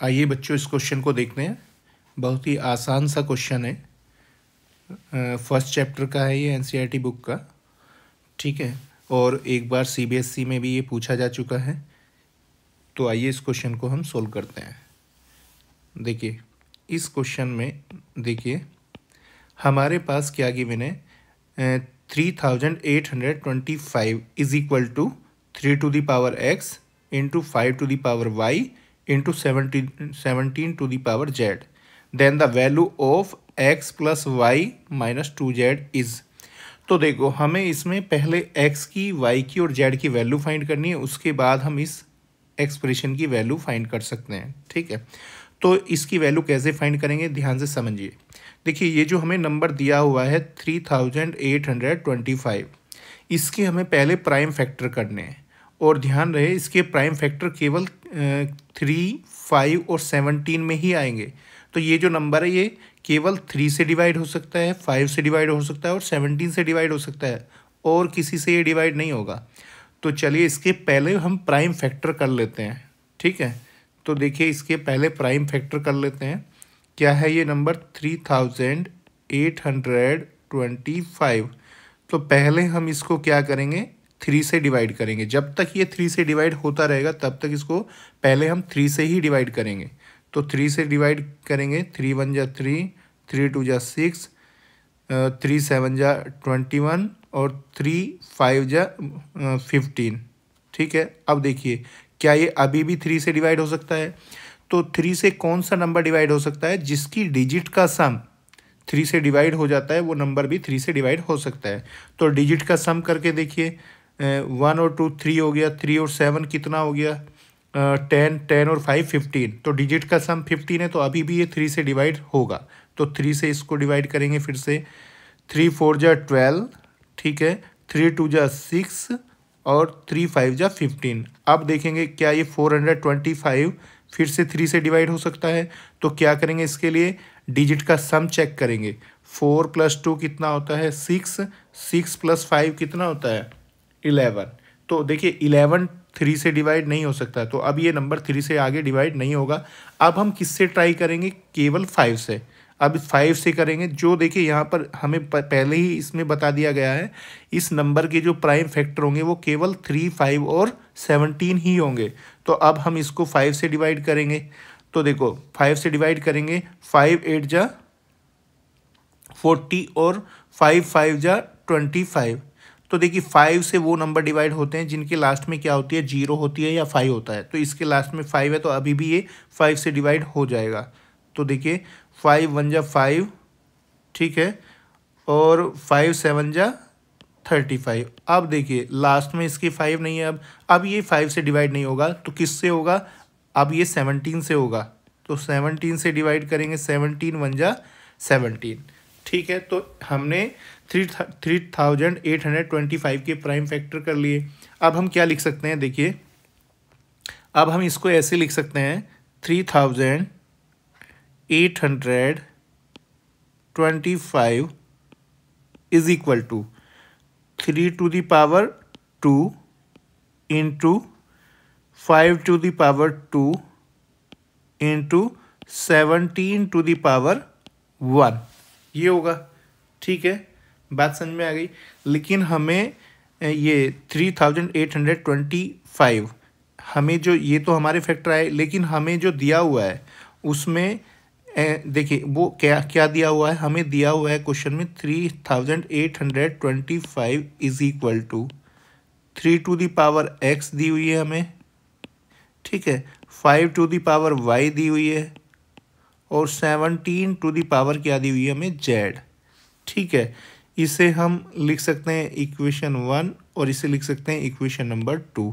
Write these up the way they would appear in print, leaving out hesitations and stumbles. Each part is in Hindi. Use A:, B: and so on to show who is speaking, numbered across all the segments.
A: आइए बच्चों इस क्वेश्चन को देखते हैं। बहुत ही आसान सा क्वेश्चन है। फर्स्ट चैप्टर का है ये, एनसीईआरटी बुक का। ठीक है, और एक बार सीबीएसई में भी ये पूछा जा चुका है। तो आइए इस क्वेश्चन को हम सोल्व करते हैं। देखिए इस क्वेश्चन में देखिए हमारे पास क्या गिवन है, 3825 is equal to 3 to the power x into 5 to the power y into 17 to the power z. Then the value of x plus y minus 2z is. तो देखो हमें इसमें पहले x की, y की और z की वैल्यू फाइंड करनी है, उसके बाद हम इस एक्सप्रेशन की वैल्यू फाइंड कर सकते हैं। ठीक है, तो इसकी वैल्यू कैसे फाइंड करेंगे ध्यान से समझिए। देखिए ये जो हमें नंबर दिया हुआ है 3825, इसके हमें पहले प्राइम फैक्टर करने हैं। और ध्यान रहे इसके प्राइम फैक्टर केवल 3, 5 और 17 में ही आएंगे। तो ये जो नंबर है ये केवल 3 से डिवाइड हो सकता है, 5 से डिवाइड हो सकता है और 17 से डिवाइड हो सकता है, और किसी से ये डिवाइड नहीं होगा। तो चलिए इसके पहले हम प्राइम फैक्टर कर लेते हैं। ठीक है, तो देखिए इसके पहले प्राइम फैक्टर कर लेते हैं। क्या है ये नंबर 3825। तो पहले हम इसको क्या करेंगे, 3 से डिवाइड करेंगे। जब तक ये 3 से डिवाइड होता रहेगा तब तक इसको पहले हम 3 से ही डिवाइड करेंगे। तो 3 से डिवाइड करेंगे, 3 1 जा 3, 3 2 जा 6, 3 7 जा 21 और 3 5 जा 15। ठीक है, अब देखिए क्या ये अभी भी 3 से डिवाइड हो सकता है? तो 3 से कौन सा नंबर डिवाइड हो सकता है? जिसकी डिजिट का सम 3 से डिवाइड हो जाता है वो नंबर भी 3 से डिवाइड हो सकता है। तो डिजिट का सम करके देखिए, 1 और 2 3 हो गया, 3 और 7 कितना हो गया, 10, 10 और 5 15। तो डिजिट का सम 15 है, तो अभी भी ये 3 से डिवाइड होगा। तो 3 से इसको डिवाइड करेंगे फिर से, 3 4 जा 12, ठीक है, 3 2 जा 6 और 3 5 जा 15। अब देखेंगे क्या ये 425 फिर से 3 से डिवाइड हो सकता है? तो क्या करेंगे इसके लिए, डिजिट का सम चेक करेंगे। 4 + 2 कितना होता है, 6, 6 + 5 कितना होता है, 11। तो देखिए 11 3 से डिवाइड नहीं हो सकता, तो अब ये नंबर 3 से आगे डिवाइड नहीं होगा। अब हम किससे ट्राई करेंगे, केवल 5 से। अब 5 से करेंगे, जो देखिए यहाँ पर हमें पहले ही इसमें बता दिया गया है, इस नंबर के जो प्राइम फैक्टर होंगे वो केवल 3, 5 और 17 ही होंगे। तो अब हम इसको 5 से डिवाइड करेंगे। तो देखो 5 से डिवाइड करेंगे, 5 8 जा 40 और 5 5 जा 25। तो देखिए 5 से वो नंबर डिवाइड होते हैं जिनके लास्ट में क्या होती है, 0 होती है या 5 होता है। तो इसके लास्ट में 5 है, तो अभी भी ये 5 से डिवाइड हो जाएगा। तो देखिए 5 1 जा 5, ठीक है, और 5 7 जा 35। अब देखिए लास्ट में इसकी 5 नहीं है, अब ये 5 से डिवाइड नहीं होगा, तो किससे होगा, अब ये 17 से होगा। तो 17 से डिवाइड करेंगे, 17 1 जा 17। ठीक है, तो हमने 3825 के प्राइम फैक्टर कर लिए। अब हम क्या लिख सकते हैं, देखिए अब हम इसको ऐसे लिख सकते हैं, 3825 is equal to 3 to the power 2 into 5 to the power 2 into 17 to the power 1, ये होगा। ठीक है, बात समझ में आ गई। लेकिन हमें ये 3825 हमें जो, ये तो हमारे फैक्टर आए, लेकिन हमें जो दिया हुआ है उसमें देखिए वो क्या क्या दिया हुआ है, हमें दिया हुआ है क्वेश्चन में 3825 is equal to 3 to the power x दी हुई है हमें, ठीक है, 5 टू द पावर y दी हुई है और 17 टू द पावर क्या दी हुई है हमें, z। ठीक है, इसे हम लिख सकते हैं इक्वेशन 1 और इसे लिख सकते हैं इक्वेशन नंबर 2।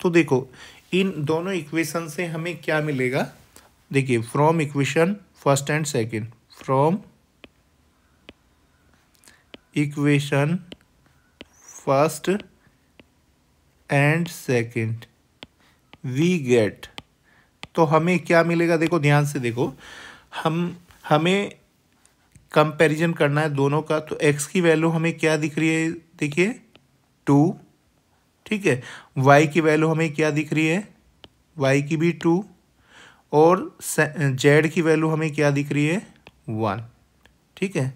A: तो देखो इन दोनों इक्वेशन से हमें क्या मिलेगा, देखिए from equation first and second, from equation first and second we get, तो हमें क्या मिलेगा, देखो ध्यान से देखो, हमें कंपैरिजन करना है दोनों का। तो x की वैल्यू हमें क्या दिख रही है, देखिए 2, ठीक है, y की वैल्यू हमें क्या दिख रही है, y की भी 2, और जेड की वैल्यू हमें क्या दिख रही है 1। ठीक है,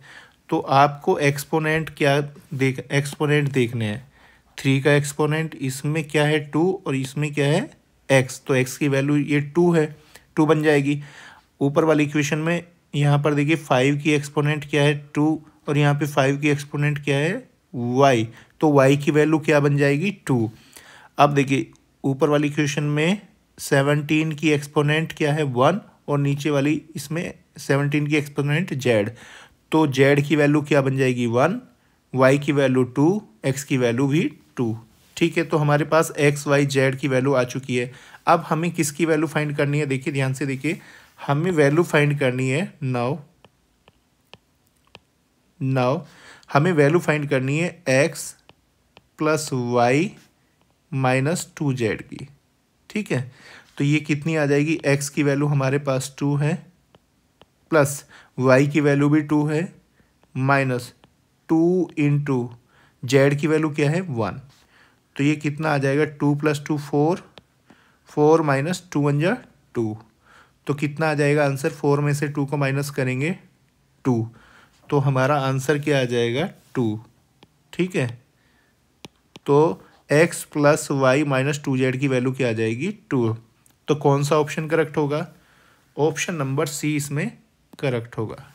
A: तो आपको एक्सपोनेंट एक्सपोनेंट देखने हैं। 3 का एक्सपोनेंट इसमें क्या है 2 और इसमें क्या है x, तो x की वैल्यू ये 2 है, 2 बन जाएगी। ऊपर वाली इक्वेशन में यहाँ पर देखिए 5 की एक्सपोनेंट क्या है 2 और यहाँ पे 5 की एक्सपोनेंट क्या है y, तो y की वैल्यू क्या बन जाएगी 2। अब देखिए ऊपर वाली इक्वेशन में 17 की एक्सपोनेंट क्या है 1 और नीचे वाली इसमें 17 की एक्सपोनेंट z, तो z की वैल्यू क्या बन जाएगी 1, y की वैल्यू 2, x की वैल्यू भी 2। ठीक है, तो हमारे पास x y z की वैल्यू आ चुकी है। अब हमें किसकी वैल्यू फाइंड करनी है, देखिए ध्यान से देखिए, हमें वैल्यू फाइंड करनी है नाउ हमें वैल्यू फाइंड करनी है x plus y minus 2z की। ठीक है, तो ये कितनी आ जाएगी, x की वैल्यू हमारे पास 2 है प्लस y की वैल्यू भी 2 है माइनस 2 इंटू जेड की वैल्यू क्या है 1, तो ये कितना आ जाएगा 2 + 2 4, 4 माइनस 2 × 1 = 2, तो कितना आ जाएगा आंसर, 4 में से 2 को माइनस करेंगे 2, तो हमारा आंसर क्या आ जाएगा 2। ठीक है, तो x plus y minus 2z की वैल्यू क्या आ जाएगी 2। तो कौन सा ऑप्शन करेक्ट होगा, ऑप्शन नंबर सी इसमें करेक्ट होगा।